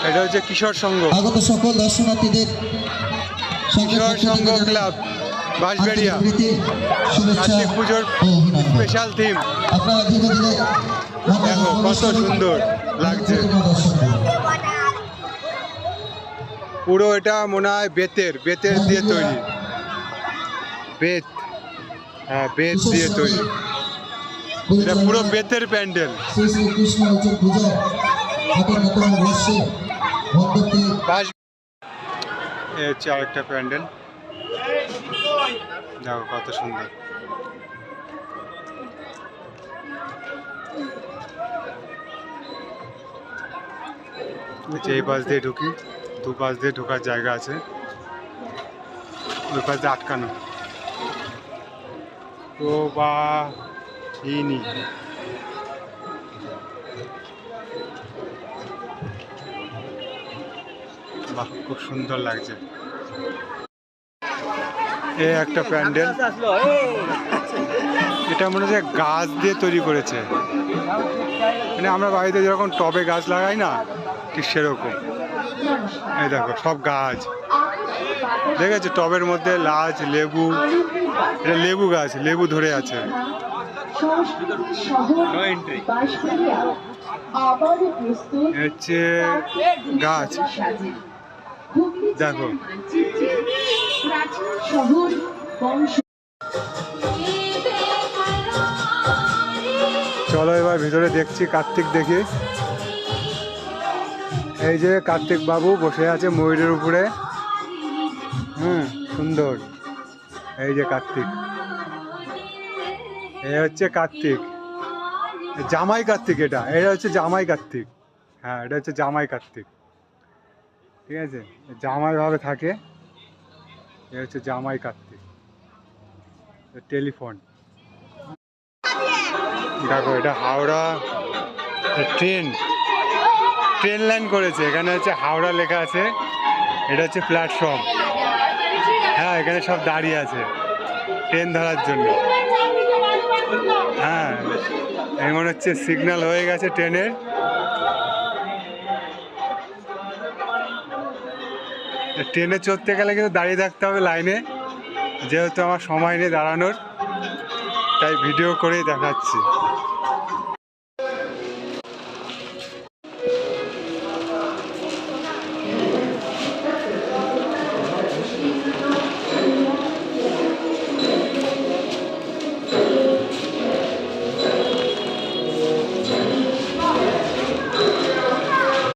এটা হচ্ছে কিশোর সংঘ, আগত সকল দর্শনার্থীদের কিশোর সংঘ ক্লাব বাঁশবেড়িয়া। কার্তিক পুজোর স্পেশাল থিম। আপনারা ধীরে ধীরে দেখো কত সুন্দর লাগছে। পুরো এটা মনে হয় বেতের দিয়ে তৈরি। বেত, হ্যাঁ বেত দিয়ে তৈরি। এটা পুরো বেতের প্যান্ডেল। শ্রী শ্রী কৃষ্ণ উৎসব পূজা হাতের নতুন বর্ষে মণ্ডপটি এই হচ্ছে আরেকটা প্যান্ডেল, দেখো কত সুন্দর। এই পাশ দিয়ে ঢুকি, দু পাশ দিয়ে ঢোকার জায়গা আছে, ওই পাশ দিয়ে আটকানো। তো বা ইনি বাহ, খুব সুন্দর লাগছে। এই একটা প্যান্ডেল, এটা মনে হচ্ছে গাছ দিয়ে তৈরি করেছে। মানে আমরা বাড়িতে যেরকম টবে গাছ লাগাই না, ঠিক সেরকম। এই দেখো সব গাছ দেখেছো, টবের মধ্যে লাচ, লেবু, এটা লেবু গাছ, লেবু ধরে আছে। হচ্ছে গাছ, দেখো। চলো এবার ভিতরে দেখছি কার্তিক দেখি। এই যে কার্তিক বাবু বসে আছে ময়ূরের উপরে, সুন্দর। এই যে কার্তিক, এই হচ্ছে কার্তিক, জামাই কার্তিক। এটা হচ্ছে জামাই কার্তিক। হ্যাঁ, এটা হচ্ছে জামাই কার্তিক, ঠিক আছে। জামাই ভাবে থাকে, এ হচ্ছে জামাই কার্তিক। টেলিফোন দেখো, এটা হাওড়া ট্রেন লাইন করেছে। এখানে হচ্ছে হাওড়া লেখা আছে, এটা হচ্ছে প্ল্যাটফর্ম। হ্যাঁ, এখানে সব দাঁড়িয়ে আছে ট্রেন ধরার জন্য। হ্যাঁ, এমন হচ্ছে সিগন্যাল হয়ে গেছে ট্রেনের। ট্রেনে চড়তে গেলে কিন্তু দাঁড়িয়ে থাকতে হবে লাইনে, যেহেতু আমার সময় নেই দাঁড়ানোর, তাই ভিডিও করেই দেখাচ্ছি।